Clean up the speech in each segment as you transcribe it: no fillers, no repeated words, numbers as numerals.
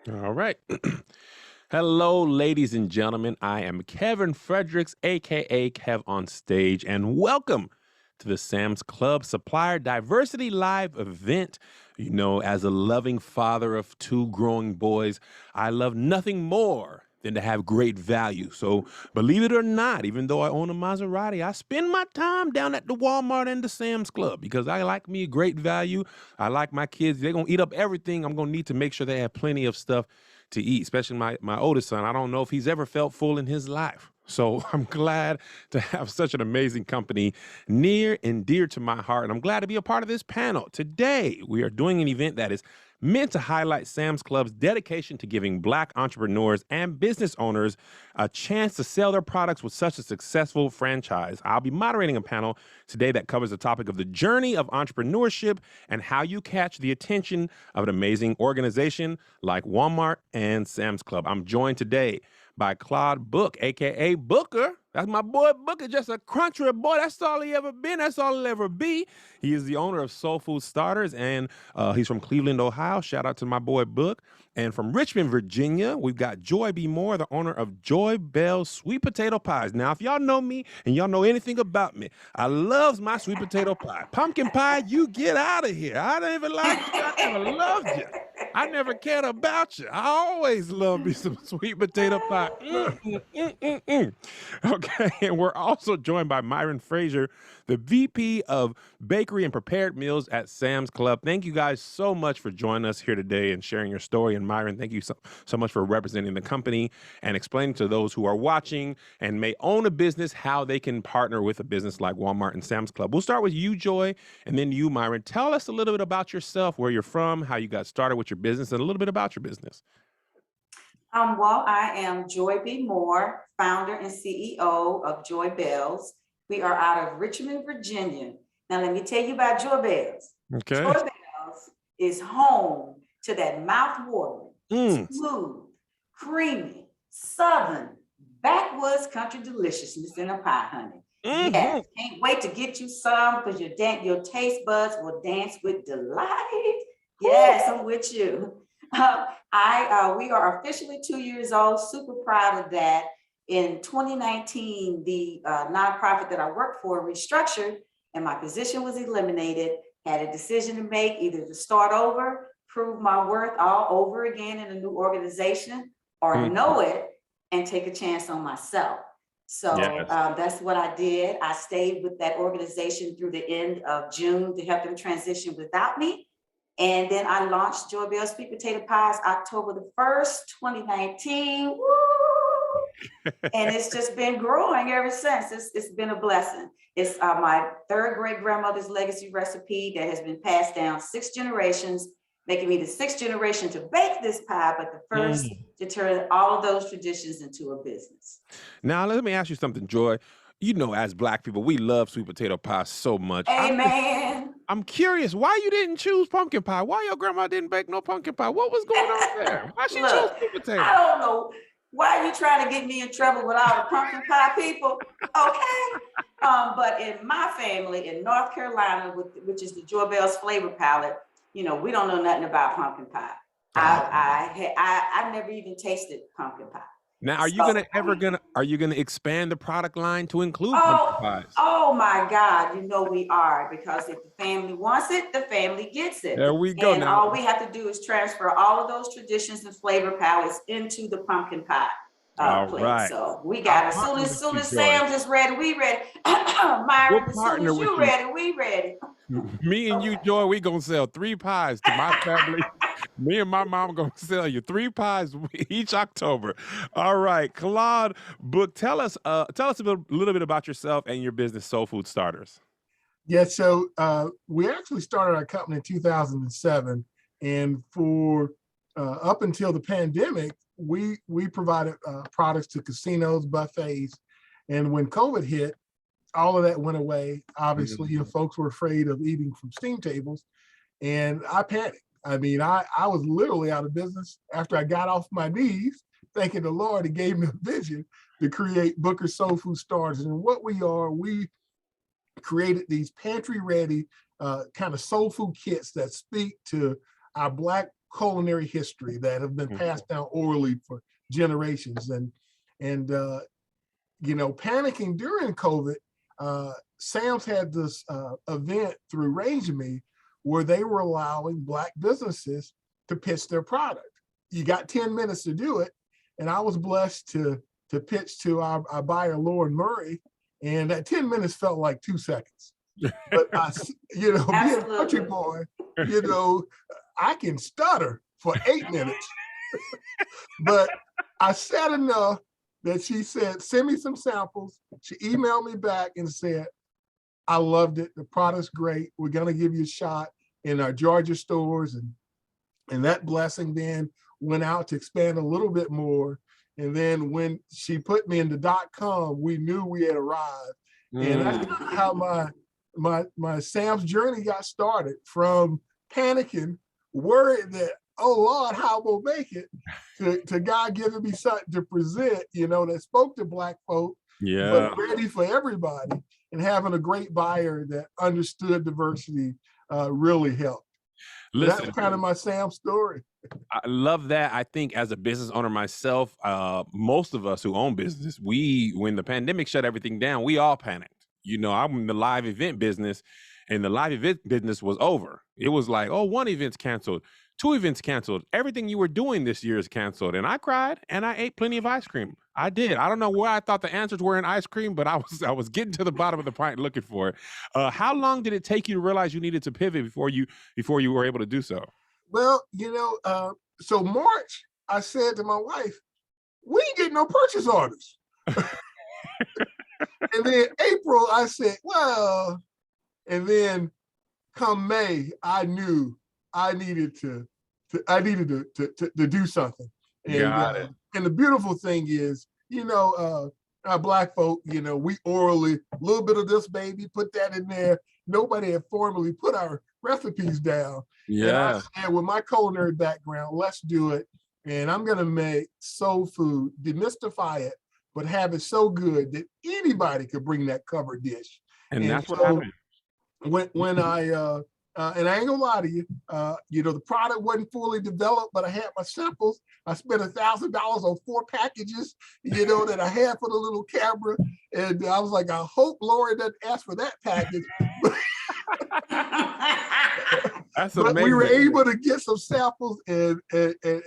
All right. Hello, ladies and gentlemen. I am Kevin Fredericks, aka Kev On Stage, and welcome to the Sam's Club Supplier Diversity Live event. You know, as a loving father of two growing boys, I love nothing more than to have great value. So, believe it or not, even though I own a Maserati, I spend my time down at the Walmart and the Sam's Club because I like me a great value. I like my kids. They're going to eat up everything. I'm going to need to make sure they have plenty of stuff to eat, especially my oldest son. I don't know if he's ever felt full in his life. So I'm glad to have such an amazing company near and dear to my heart. And I'm glad to be a part of this panel. Today, we are doing an event that is meant to highlight Sam's Club's dedication to giving Black entrepreneurs and business owners a chance to sell their products with such a successful franchise. I'll be moderating a panel today that covers the topic of the journey of entrepreneurship and how you catch the attention of an amazing organization like Walmart and Sam's Club. I'm joined today by Claude Booker, aka Booker. That's my boy Booker, just a country boy. That's all he ever been. That's all he'll ever be. He is the owner of Soul Food Starters, and he's from Cleveland, Ohio. Shout out to my boy Book. And from Richmond, Virginia, we've got Joye B, the owner of Joyebells sweet potato pies. Now, if y'all know me and y'all know anything about me, I loves my sweet potato pie. Pumpkin pie, you get out of here. I don't even like you. I never loved you. I never cared about you. I always love me some sweet potato pie. Okay, and we're also joined by Myron Frazier, the VP of Bakery and Prepared Meals at Sam's Club. Thank you guys so much for joining us here today and sharing your story. And Myron, thank you so much for representing the company and explaining to those who are watching and may own a business how they can partner with a business like Walmart and Sam's Club. We'll start with you, Joy, and then you, Myron. Tell us a little bit about yourself, where you're from, how you got started with your business, and a little bit about your business. Well, I am Joye B, founder and CEO of Joyebells. We are out of Richmond, Virginia. Now, let me tell you about Joyebells. Okay. Joyebells is home to that mouth-watering, Mm. smooth, creamy, southern, backwoods country deliciousness in a pie, honey. Yes, can't wait to get you some because your taste buds will dance with delight. Yes, I'm with you. We are officially 2 years old, super proud of that. In 2019, the nonprofit that I worked for restructured and my position was eliminated. Had a decision to make, either to start over, prove my worth all over again in a new organization, or know it and take a chance on myself. So Yes. That's what I did. I stayed with that organization through the end of June to help them transition without me. And then I launched Joyebells Sweet Potato Pies October the 1st, 2019. Woo! And it's just been growing ever since. It's been a blessing. It's my third great grandmother's legacy recipe that has been passed down 6 generations, making me the 6th generation to bake this pie, but the first to turn all of those traditions into a business. Now, let me ask you something, Joy. You know, as Black people, we love sweet potato pie so much. Amen. I'm curious why you didn't choose pumpkin pie. Why your grandma didn't bake no pumpkin pie? What was going on there? Why she chose sweet potato? I don't know. Why are you trying to get me in trouble with all the pumpkin pie people? Okay. But in my family in North Carolina, which is the Joyebells flavor palette, you know, we don't know nothing about pumpkin pie. I've never even tasted pumpkin pie. Now, are you gonna expand the product line to include pumpkin pies? Oh my God, you know we are, because if the family wants it, the family gets it. There we go. And now, all we have to do is transfer all of those traditions and flavor palettes into the pumpkin pie plate. Right. So we got it. As soon as Sam's is ready, we ready. Myron, as soon as you ready, we ready. Me and you, Joy, we gonna sell 3 pies to my family. Me and my mom gonna sell you 3 pies each October. All right, Claude Book, tell us a little bit about yourself and your business, Soul Food Starters. Yeah, so we actually started our company in 2007, and for up until the pandemic, we provided products to casinos, buffets, and when COVID hit, all of that went away. Obviously, you know, folks were afraid of eating from steam tables, and I panicked. I mean, I was literally out of business after I got off my knees, thanking the Lord. He gave me a vision to create Booker Soul Food Starters. And what we are, we created these pantry-ready kind of soul food kits that speak to our Black culinary history that have been passed down orally for generations. And panicking during COVID, Sam's had this event through Range Me where they were allowing Black businesses to pitch their product. You got 10 minutes to do it. And I was blessed to pitch to our buyer, Lauren Murray. And that 10 minutes felt like 2 seconds. But being a country boy, I can stutter for 8 minutes. But I said enough that she said, send me some samples. She emailed me back and said, I loved it. The product's great. We're going to give you a shot in our Georgia stores. And that blessing then went out to expand a little bit more. And then when she put me into .com, we knew we had arrived. And that's how my Sam's journey got started, from panicking, worried that, oh Lord, how we'll make it, to God giving me something to present, that spoke to Black folk, but ready for everybody, and having a great buyer that understood diversity really helped. Listen, that's kind of my Sam story. I love that. I think as a business owner myself, most of us who own business, when the pandemic shut everything down, we all panicked. I'm in the live event business, and the live event business was over. It was like, oh, 1 event's canceled, 2 events canceled. Everything you were doing this year is canceled. And I cried, and I ate plenty of ice cream. I did. I don't know where I thought the answers were in ice cream, but I was getting to the bottom of the pint looking for it. How long did it take you to realize you needed to pivot before you were able to do so? Well, so March, I said to my wife, we ain't getting no purchase orders. And then April, I said, well, and then come May, I knew I needed to do something. And, Got it. And the beautiful thing is, our Black folk, we orally, a little bit of this, baby, put that in there. Nobody had formally put our recipes down. Yeah. And I said, with my culinary background, let's do it. And I'm going to make soul food, demystify it, but have it so good that anybody could bring that cover dish. And that's what happened. When I, and I ain't gonna lie to you, the product wasn't fully developed, but I had my samples. I spent $1,000 on 4 packages, that I had for the little camera. And I was like, I hope Lori doesn't ask for that package. That's but amazing. We were able to get some samples, and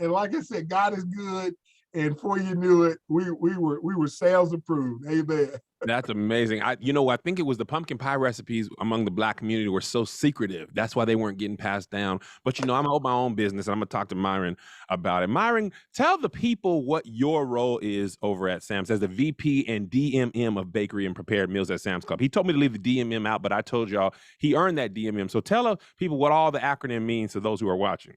like I said, God is good. And before you knew it, we were sales approved. Amen. That's amazing. I think it was the pumpkin pie recipes among the Black community were so secretive. That's why they weren't getting passed down. But I'm gonna open my own business, and I'm gonna talk to Myron about it. Myron, tell the people what your role is over at Sam's as the VP and DMM of Bakery and Prepared Meals at Sam's Club. He told me to leave the DMM out, but I told y'all he earned that DMM. So tell people what all the acronym means to those who are watching.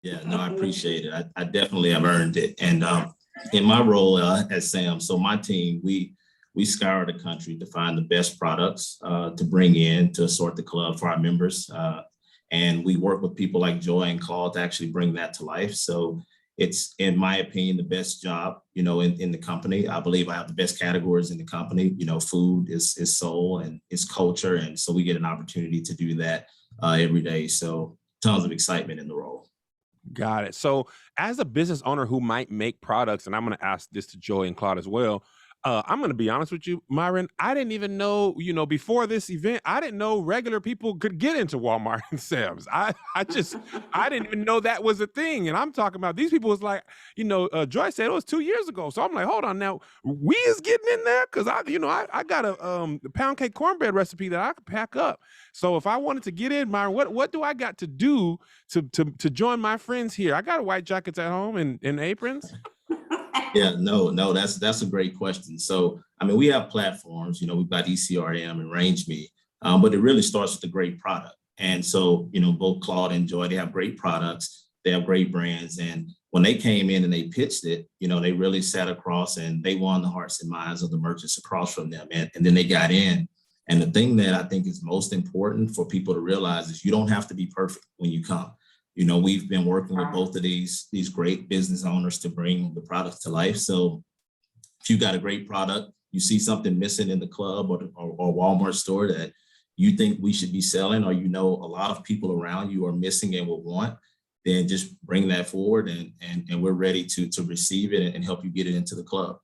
Yeah, no, I appreciate it. I definitely have earned it. And in my role at Sam, so my team, we scour the country to find the best products to bring in to assort the club for our members. And we work with people like Joy and Claude to actually bring that to life. So it's, in my opinion, the best job, in the company. I believe I have the best categories in the company. Food is soul and it's culture. And so we get an opportunity to do that every day. So tons of excitement in the role. Got it. So as a business owner who might make products, and I'm going to ask this to Joy and Claude as well, I'm going to be honest with you, Myron, I didn't even know, before this event, I didn't know regular people could get into Walmart and Sam's. I didn't even know that was a thing. And I'm talking about these people was like, Joy said it was 2 years ago. So I'm like, hold on now, we is getting in there? Cause I got a pound cake cornbread recipe that I could pack up. So if I wanted to get in, Myron, what do I got to do to join my friends here? I got white jackets at home and aprons. Yeah, no, that's a great question. So, we have platforms, we've got ECRM and Range Me, but it really starts with a great product. And so, both Claude and Joy, they have great products, they have great brands. And when they came in and they pitched it, they really sat across and they won the hearts and minds of the merchants across from them. And then they got in. And the thing that I think is most important for people to realize is you don't have to be perfect when you come. We've been working with both of these great business owners to bring the products to life. So if you got a great product, you see something missing in the club or Walmart store that you think we should be selling, or a lot of people around you are missing and will want, then just bring that forward, and we're ready to receive it and help you get it into the club.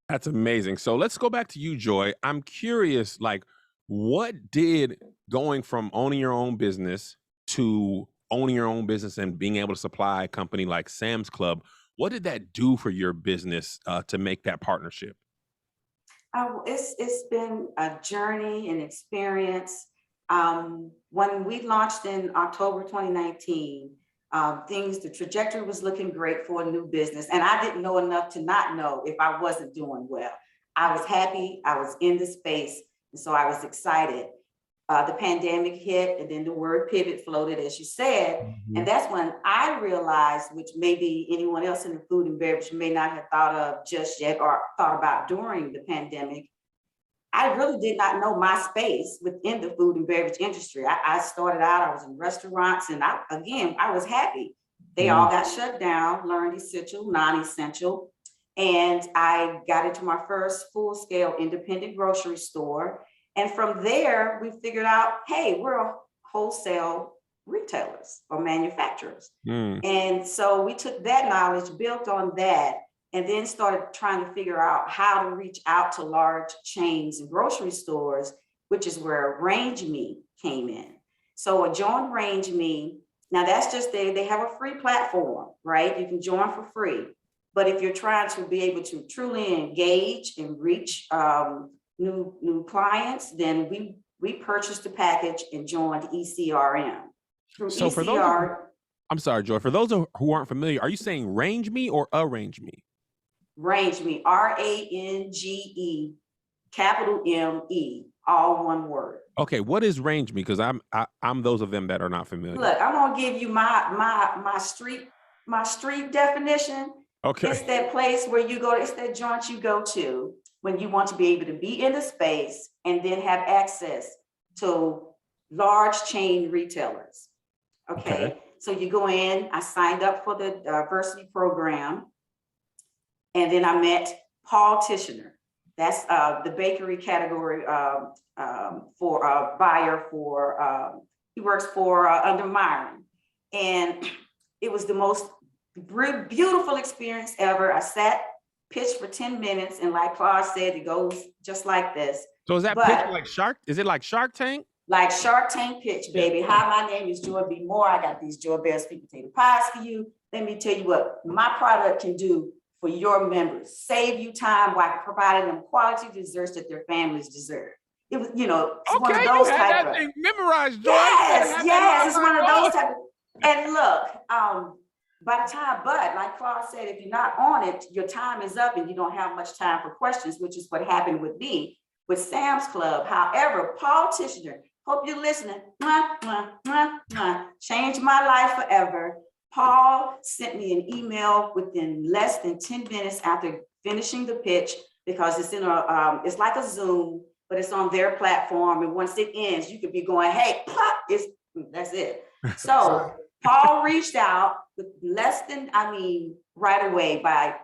That's amazing. So let's go back to you, Joy. I'm curious, like, what did going from owning your own business to owning your own business and being able to supply a company like Sam's Club, what did that do for your business to make that partnership? It's been a journey and experience. When we launched in October 2019, the trajectory was looking great for a new business. And I didn't know enough to not know if I wasn't doing well. I was happy, I was in the space, and so I was excited. The pandemic hit, and then the word pivot floated, as you said. Mhm. And that's when I realized, which maybe anyone else in the food and beverage may not have thought of just yet or thought about during the pandemic, I really did not know my space within the food and beverage industry. I started out, I was in restaurants, and I was happy. They all got shut down, learned essential, non-essential. And I got into my first full-scale independent grocery store. And from there, we figured out, hey, we're wholesale retailers or manufacturers. And so we took that knowledge, built on that, and then started trying to figure out how to reach out to large chains and grocery stores, which is where Range Me came in. So I joined Range Me. Now that's just, they have a free platform, right? You can join for free. But if you're trying to be able to truly engage and reach new clients, then we purchased the package and joined ECRM. So for those, I'm sorry, Joy, for those who aren't familiar, are you saying Range Me or Arrange Me? Range Me, RANGE, capital ME, all one word. Okay, what is Range Me? Because I'm those of them that are not familiar. Look, I'm gonna give you my street definition. Okay. It's that place where you go, it's that joint you go to when you want to be able to be in the space and then have access to large chain retailers. Okay. So you go in, I signed up for the diversity program, and then I met Paul Tishner. That's the bakery category for buyer for, he works for under Myron. And it was the most beautiful experience ever. I sat, pitched for 10 minutes, and like Claude said, it goes just like this. So is that pitch like Shark? Is it like Shark Tank? Like Shark Tank pitch, baby. Yeah. Hi, my name is Joye B. I got these Joyebells sweet potato pies for you. Let me tell you what my product can do for your members. Save you time while providing them quality desserts that their families deserve. It was, it's one of those type of thing memorized, Joy. Yes, it's one of those type of. And look, by the time, but like Claude said, if you're not on it, your time is up and you don't have much time for questions, which is what happened with me with Sam's Club. However, Paul Tishner, hope you're listening, changed my life forever. Paul sent me an email within less than 10 minutes after finishing the pitch, because it's in it's like a Zoom, but it's on their platform. And once it ends, you could be going, hey, pop, that's it. So Paul reached out with right away.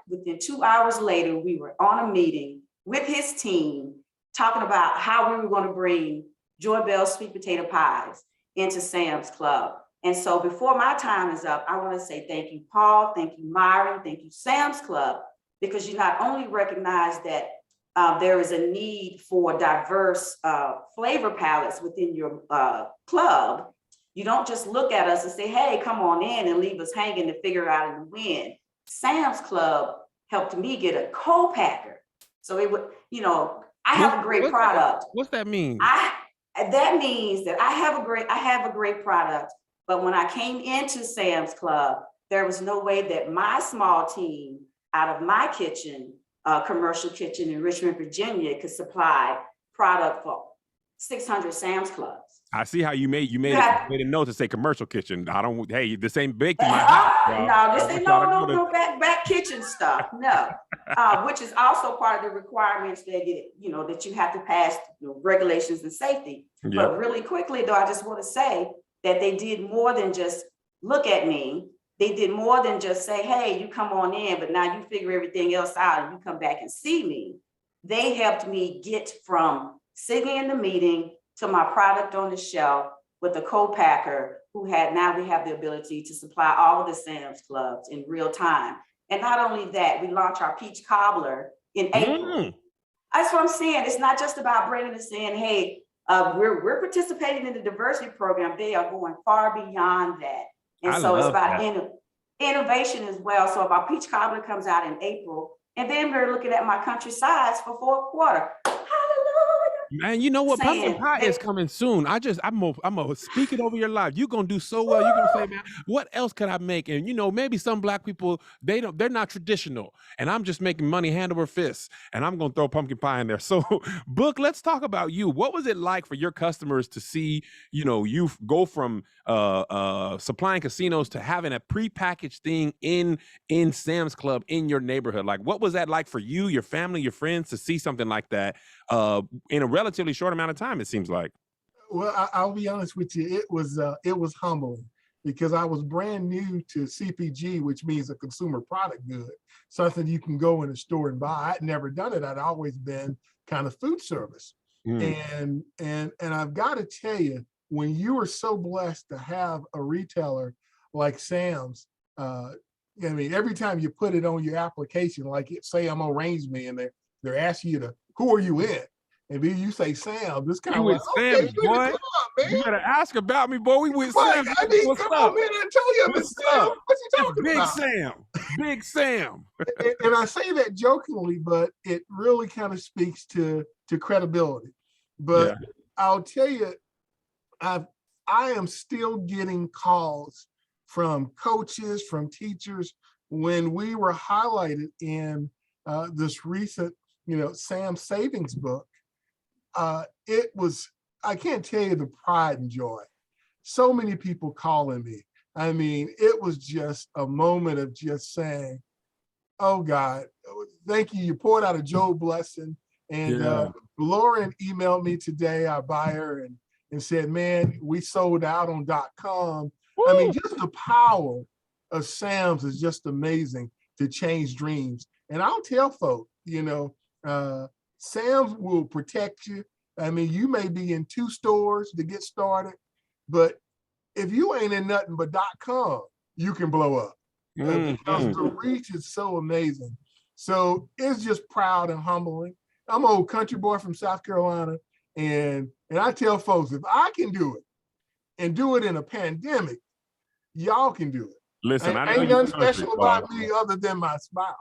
Within 2 hours later, we were on a meeting with his team talking about how we were going to bring Joyebells sweet potato pies into Sam's Club. And so before my time is up, I want to say thank you, Paul, thank you, Myron, thank you, Sam's Club, because you not only recognize that there is a need for diverse flavor palettes within your club. You don't just look at us and say, hey, come on in, and leave us hanging to figure out in the wind. Sam's Club helped me get a co-packer. So it would, I have a great product. What's that mean? That means that I have a great product, but when I came into Sam's Club, there was no way that my small team out of my kitchen, commercial kitchen in Richmond, Virginia, could supply product for 600 Sam's Clubs. I see how you made a note to say commercial kitchen. Hey, this ain't baked in my house. No, this ain't no back kitchen stuff. No, which is also part of the requirements that that you have to pass regulations and safety. Yep. But really quickly, though, I just want to say that they did more than just look at me. They did more than just say, hey, you come on in, but now you figure everything else out and you come back and see me. They helped me get from sitting in the meeting to my product on the shelf with a co-packer now we have the ability to supply all of the Sam's Clubs in real time. And not only that, we launch our peach cobbler in April. That's what I'm saying. It's not just about bringing us in, hey, we're participating in the diversity program. They are going far beyond that. And so it's about innovation as well. So if our peach cobbler comes out in April, and then we're looking at my country sides for fourth quarter. Man, you know what? Pumpkin pie is coming soon. I'm gonna speak it over your life. You're gonna do so well. You're gonna say, man, what else could I make? And maybe some Black people, they're not traditional. And I'm just making money hand over fist. And I'm gonna throw pumpkin pie in there. So, Book, let's talk about you. What was it like for your customers to see, you go from supplying casinos to having a prepackaged thing in Sam's Club in your neighborhood? Like, what was that like for you, your family, your friends to see something like that in a relatively short amount of time, it seems like? Well, I'll be honest with you. It was humbling because I was brand new to CPG, which means a consumer product good, something you can go in a store and buy. I'd never done it. I'd always been kind of food service. And I've got to tell you, when you are so blessed to have a retailer like Sam's, every time you put it on your application, like say I'm arrange me and they're asking you who are you in? And then you say Sam, this kind of like, Sam's, boy. Come on, man. You better ask about me, boy. We with Sam. Come on, man. I told you I'm a Sam. What you talking about? Big Sam. And I say that jokingly, but it really kind of speaks to credibility. But I'll tell you, I am still getting calls from coaches, from teachers, when we were highlighted in this recent Sam Savings book. It was, I can't tell you the pride and joy. So many people calling me. I mean, it was just a moment of just saying, oh God, thank you. You poured out a Joe blessing. And Lauren emailed me today, our buyer, and said, man, we sold out on .com. Woo! I mean, just the power of Sam's is just amazing to change dreams. And I'll tell folks, Sam's will protect you. I mean, you may be in 2 stores to get started, but if you ain't in nothing but .com, you can blow up because the reach is so amazing. So it's just proud and humbling. I'm an old country boy from South Carolina, and I tell folks, if I can do it and do it in a pandemic, y'all can do it. Listen, ain't nothing special about me other than my smile.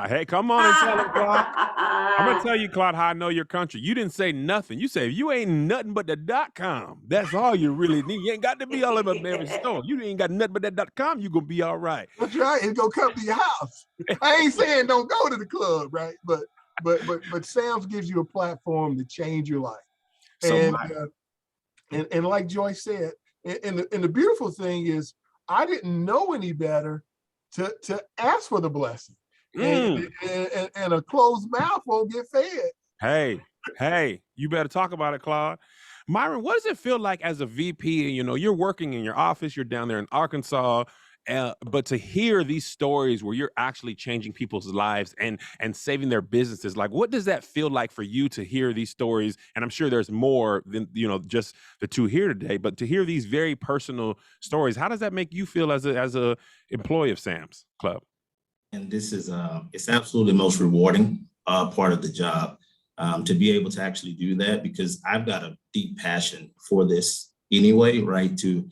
Hey, come on and tell him, Claude. I'm going to tell you, Claude, how I know your country. You didn't say nothing. You say, you ain't nothing but the .com. That's all you really need. You ain't got to be all over every store. You ain't got nothing but that .com. You going to be all right. That's right. It's going to come to your house. I ain't saying don't go to the club, right? But Sam's gives you a platform to change your life. So and like Joy said, and the beautiful thing is, I didn't know any better to ask for the blessing. And a closed mouth won't get fed. Hey, you better talk about it, Claude. Myron, what does it feel like as a VP? You're working in your office, you're down there in Arkansas, but to hear these stories where you're actually changing people's lives and saving their businesses, like, what does that feel like for you to hear these stories? And I'm sure there's more than, just the 2 here today, but to hear these very personal stories, how does that make you feel as a employee of Sam's Club? And this is, it's absolutely the most rewarding part of the job, to be able to actually do that, because I've got a deep passion for this anyway, right? To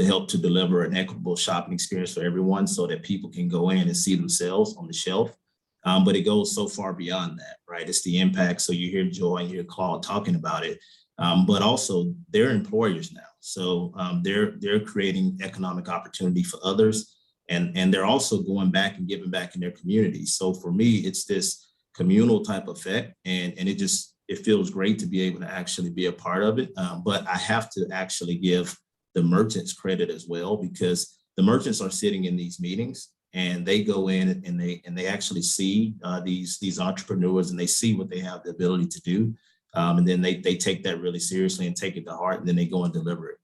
help to deliver an equitable shopping experience for everyone so that people can go in and see themselves on the shelf. But it goes so far beyond that, right? It's the impact. So you hear Joy and you hear Claude talking about it, but also they're employers now. So they're creating economic opportunity for others. And they're also going back and giving back in their communities. So for me, it's this communal type effect, and it feels great to be able to actually be a part of it. But I have to actually give the merchants credit as well, because the merchants are sitting in these meetings and they go in and they actually see these entrepreneurs, and they see what they have the ability to do. And then they take that really seriously and take it to heart, and then they go and deliver it.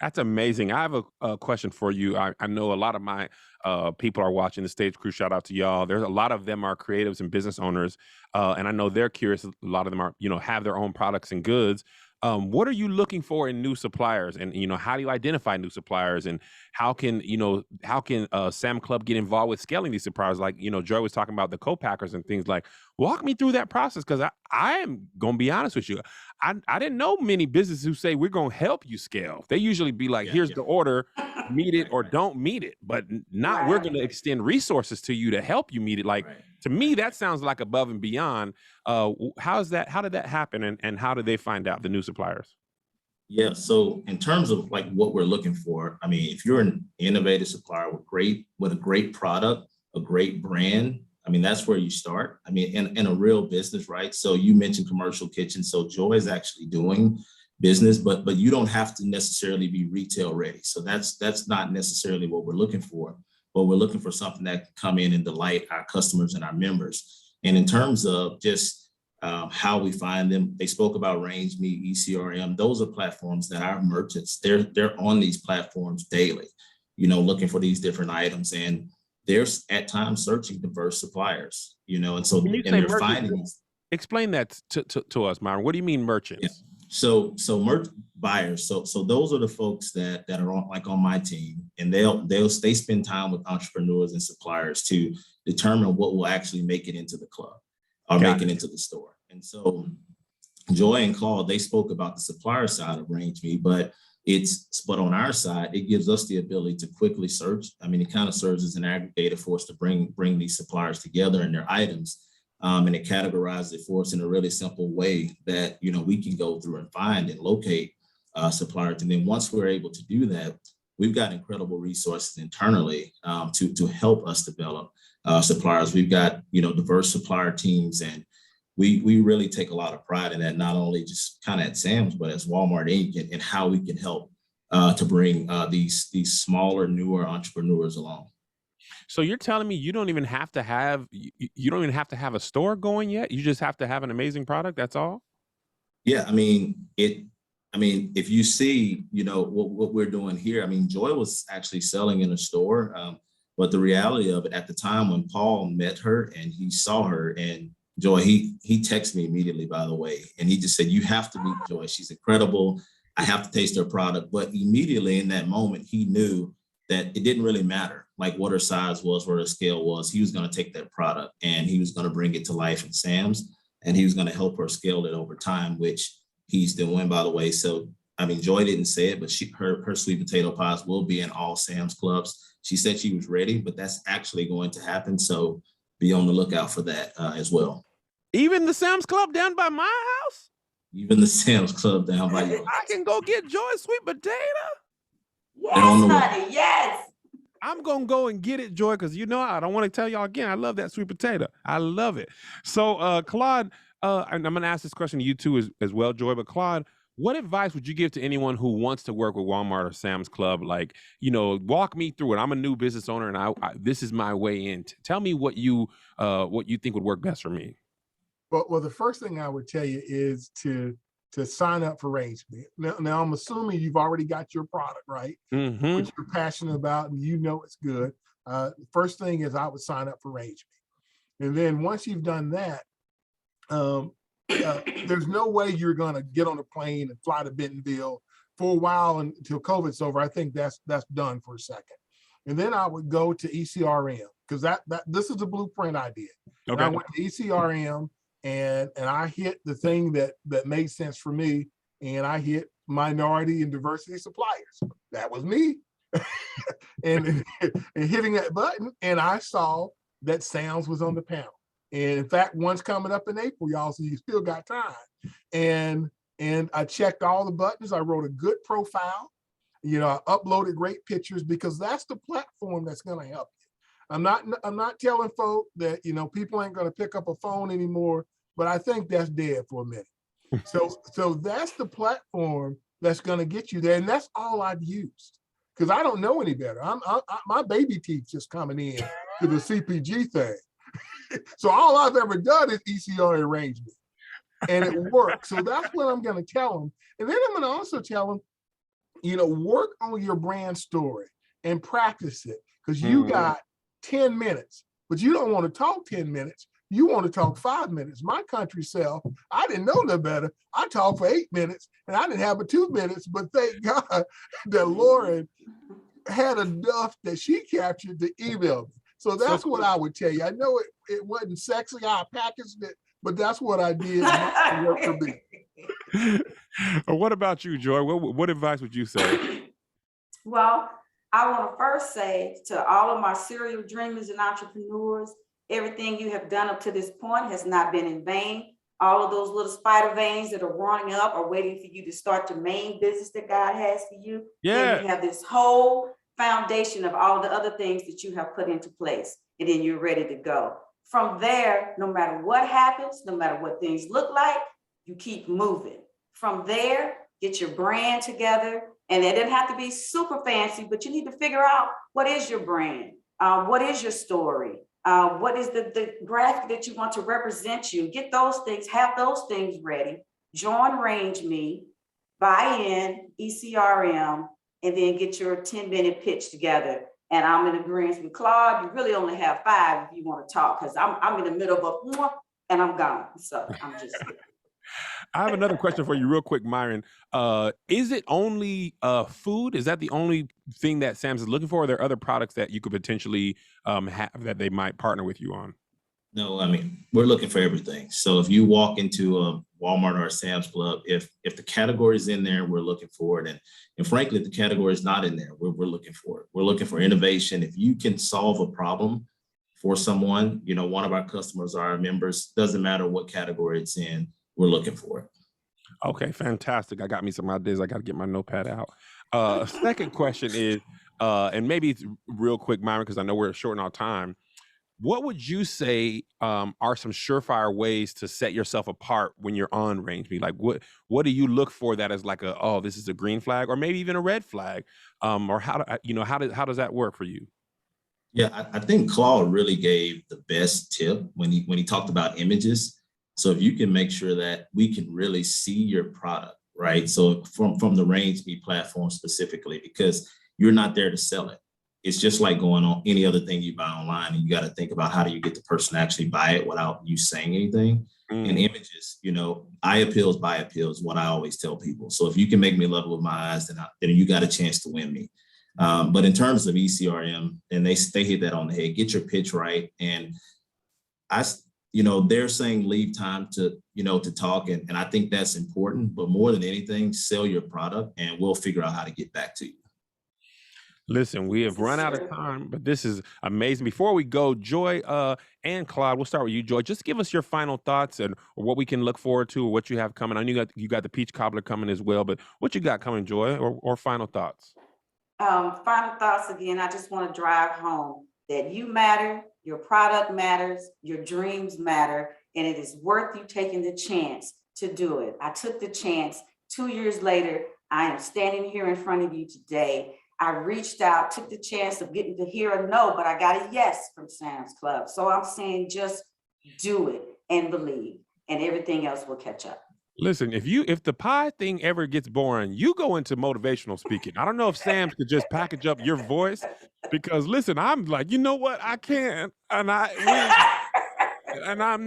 That's amazing. I have a question for you. I know a lot of my people are watching the Stage Crew. Shout out to y'all. There's a lot of them are creatives and business owners. And I know they're curious. A lot of them are, have their own products and goods. What are you looking for in new suppliers? And, how do you identify new suppliers? And how can Sam Club get involved with scaling these suppliers? Like, Joy was talking about the co-packers and things like, walk me through that process. Cause I am going to be honest with you. I didn't know many businesses who say, we're going to help you scale. They usually be like, here's the order, meet it or don't meet it, but not we're going to extend resources to you to help you meet it. Like, to me, that sounds like above and beyond. How did that happen? And how did they find out, the new suppliers? Yeah, so in terms of like what we're looking for, I mean, if you're an innovative supplier with a great product, a great brand, I mean, that's where you start. I mean, in a real business, right? So you mentioned commercial kitchen. So Joy is actually doing business, but you don't have to necessarily be retail ready. So that's not necessarily what we're looking for, but we're looking for something that can come in and delight our customers and our members. And in terms of just how we find them, they spoke about Range Me, ECRM. Those are platforms that our merchants, they're on these platforms daily, looking for these different items. And they're at times searching diverse suppliers, and so and they're finding. Explain that to us, Myron. What do you mean merchants? Yeah. So buyers. So those are the folks that are on my team, and they spend time with entrepreneurs and suppliers to determine what will actually make it into the club or make it into the store. And so Joy and Claude, they spoke about the supplier side of Range Me, but on our side, it gives us the ability to quickly search. I mean, it kind of serves as an aggregator for us to bring these suppliers together and their items. And it categorizes it for us in a really simple way that, we can go through and find and locate suppliers. And then once we're able to do that, we've got incredible resources internally to help us develop suppliers. We've got, diverse supplier teams, and we really take a lot of pride in that, not only just kind of at Sam's, but as Walmart Inc. and how we can help to bring these smaller, newer entrepreneurs along. So you're telling me you don't even have to have a store going yet? You just have to have an amazing product. That's all? Yeah, I mean, if you see, what we're doing here, I mean, Joy was actually selling in a store, but the reality of it at the time when Paul met her and he saw her, and Joy, he texted me immediately, by the way, and he just said, you have to meet Joy. She's incredible. I have to taste her product. But immediately in that moment, he knew that it didn't really matter like what her size was, what her scale was. He was going to take that product and he was going to bring it to life in Sam's, and he was going to help her scale it over time, which he's doing, by the way. So, I mean, Joy didn't say it, but her sweet potato pies will be in all Sam's Clubs. She said she was ready, but that's actually going to happen. So be on the lookout for that as well. Even the Sam's Club down by my house? Even the Sam's Club down by your house. I can go get Joy's sweet potato? Yes, honey, yes. I'm going to go and get it, Joy, because I don't want to tell y'all again, I love that sweet potato. I love it. So, Claude, and I'm going to ask this question to you too as well, Joy, but Claude, what advice would you give to anyone who wants to work with Walmart or Sam's Club? Like, walk me through it. I'm a new business owner and this is my way in. Tell me what you think would work best for me. Well, the first thing I would tell you is to sign up for Range Me. Now, I'm assuming you've already got your product, right? Mm-hmm. Which you're passionate about and it's good. First thing is I would sign up for Range Me. And then once you've done that, there's no way you're going to get on a plane and fly to Bentonville for a while until COVID's over. I think that's done for a second. And then I would go to ECRM because this is a blueprint idea. Okay. And I went to ECRM and I hit the thing that made sense for me, and I hit minority and diversity suppliers. That was me. and hitting that button, and I saw that Sam's was on the panel. And in fact, one's coming up in April, y'all, so you still got time. And I checked all the buttons. I wrote a good profile. I uploaded great pictures because that's the platform that's going to help you. I'm not telling folk that, people ain't going to pick up a phone anymore, but I think that's dead for a minute. So that's the platform that's going to get you there. And that's all I've used because I don't know any better. My baby teeth just coming in to the CPG thing. So all I've ever done is ECR arrangement, and it works. So that's what I'm going to tell them. And then I'm going to also tell them, work on your brand story and practice it because you got 10 minutes, but you don't want to talk 10 minutes. You want to talk 5 minutes. My country self, I didn't know no better. I talked for 8 minutes and I didn't have but 2 minutes, but thank God that Lauren had enough that she captured the email me. So that's what I would tell you. I know it wasn't sexy how I packaged it, but that's what I did. It worked for me. What about you, Joy? What advice would you say? Well, I want to first say to all of my serial dreamers and entrepreneurs, everything you have done up to this point has not been in vain. All of those little spider veins that are running up are waiting for you to start the main business that God has for you. Yeah. Then you have this whole foundation of all the other things that you have put into place, and then you're ready to go. From there, no matter what happens, no matter what things look like, you keep moving. From there, get your brand together. And it didn't have to be super fancy, but you need to figure out what is your brand? What is your story? What is the graphic that you want to represent you? Get those things, have those things ready. Join Range Me, buy in, ECRM, and then get your 10-minute pitch together. And I'm in agreement with Claude. You really only have 5 if you want to talk, because I'm in the middle of a and I'm gone. So I'm just I have another question for you real quick, Myron. Is it only food? Is that the only thing that Sam's is looking for? Or are there other products that you could potentially have that they might partner with you on? No, I mean, we're looking for everything. So if you walk into a Walmart or a Sam's Club, if the category is in there, we're looking for it. And frankly, if the category is not in there, we're looking for it. We're looking for innovation. If you can solve a problem for someone, you know, one of our customers are our members, doesn't matter what category it's in, we're looking for it. Okay, fantastic. I got me some ideas. I got to get my notepad out. Second question is, and maybe it's real quick, Myron, because I know we're short on our time. What would you say are some surefire ways to set yourself apart when you're on Range Me? Like, what do you look for that is like this is a green flag, or maybe even a red flag, or how does that work for you? Yeah, I think Claude really gave the best tip when he talked about images. So if you can make sure that we can really see your product, right? So from the Range Me platform specifically, because you're not there to sell it. It's just like going on any other thing you buy online, and you got to think about how do you get the person to actually buy it without you saying anything. And images, you know, eye appeals, buy appeals, what I always tell people. So if you can make me level with my eyes, then you got a chance to win me. But in terms of ECRM, and they hit that on the head, get your pitch right. And they're saying leave time to talk. And I think that's important, but more than anything, sell your product and we'll figure out how to get back to you. Listen, we have run out of time, but this is amazing. Before we go, Joy and Claude, we'll start with you, Joy. Just give us your final thoughts and what we can look forward to, or what you have coming. I know you got the peach cobbler coming as well, but what you got coming, Joy, or final thoughts? Final thoughts again. I just want to drive home that you matter, your product matters, your dreams matter, and it is worth you taking the chance to do it. I took the chance. 2 years later, I am standing here in front of you today. I reached out, took the chance of getting to hear a no, but I got a yes from Sam's Club. So I'm saying just do it and believe, and everything else will catch up. Listen, if the pie thing ever gets boring, you go into motivational speaking. I don't know if Sam's could just package up your voice, because listen, I'm like, you know what, I can, and I'm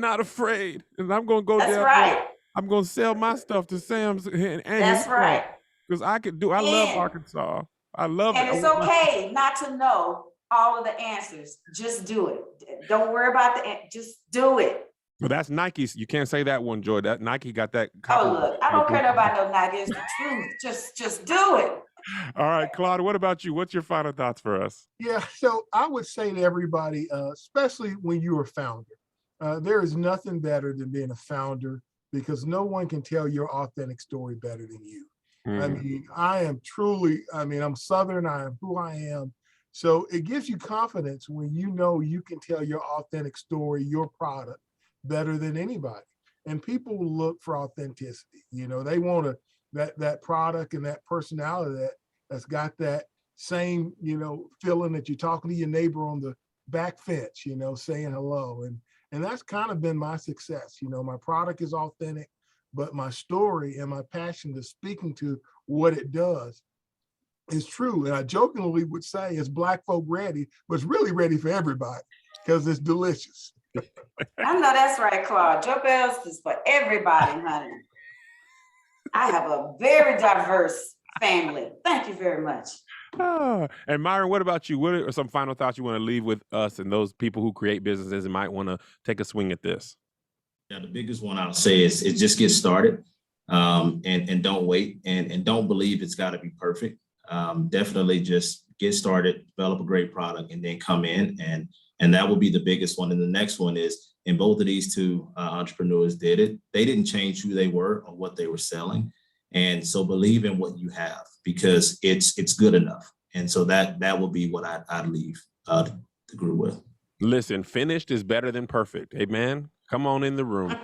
not afraid, and I'm gonna go there. Right. I'm gonna sell my stuff to Sam's, and that's right. Because I love Arkansas. I love it. And it's okay not to know all of the answers. Just do it. Don't worry about just do it. Well, that's Nike's. You can't say that one, Joy. That Nike got that. Oh, look, I don't care about no Nike. It's the truth. Just do it. All right, Claude, what about you? What's your final thoughts for us? Yeah, so I would say to everybody, especially when you're a founder, there is nothing better than being a founder, because no one can tell your authentic story better than you. I mean, I'm Southern, I am who I am. So it gives you confidence when you know you can tell your authentic story, your product, better than anybody. And people look for authenticity. You know, they want that product and that personality that's got that same, feeling that you're talking to your neighbor on the back fence, saying hello. And that's kind of been my success. My product is authentic, but my story and my passion to speaking to what it does is true. And I jokingly would say it's Black folk ready, but it's really ready for everybody because it's delicious. I know that's right, Claude. Joyebells is for everybody, honey. I have a very diverse family. Thank you very much. And Myron, what about you? What are some final thoughts you want to leave with us and those people who create businesses and might want to take a swing at this? Yeah, the biggest one I'll say is just get started, and don't wait, and don't believe it's got to be perfect. Definitely just get started, develop a great product, and then come in, and that will be the biggest one. And the next one is, and both of these two entrepreneurs did it. They didn't change who they were or what they were selling, and so believe in what you have because it's good enough. And so that will be what I'd leave the group with. Listen, finished is better than perfect. Amen. Come on in the room.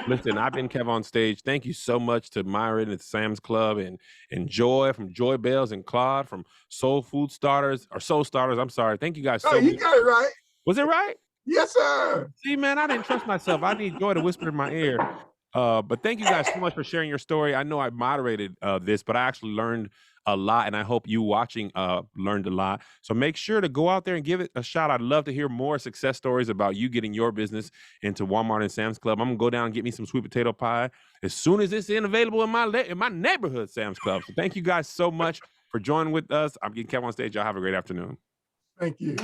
Listen, I've been Kev On Stage. Thank you so much to Myron at Sam's Club and Joy from Joyebells and Claude from Soul Starters. I'm sorry. Thank you guys so much. You got it right. Was it right? Yes, sir. See, man, I didn't trust myself. I need Joy to whisper in my ear. But thank you guys so much for sharing your story. I know I moderated this, but I actually learned a lot, and I hope you watching learned a lot. So make sure to go out there and give it a shot. I'd love to hear more success stories about you getting your business into Walmart and Sam's Club. I'm gonna go down and get me some sweet potato pie as soon as it's available in my neighborhood Sam's Club. So thank you guys so much for joining with us. I'm getting Kev On Stage. Y'all have a great afternoon. Thank you.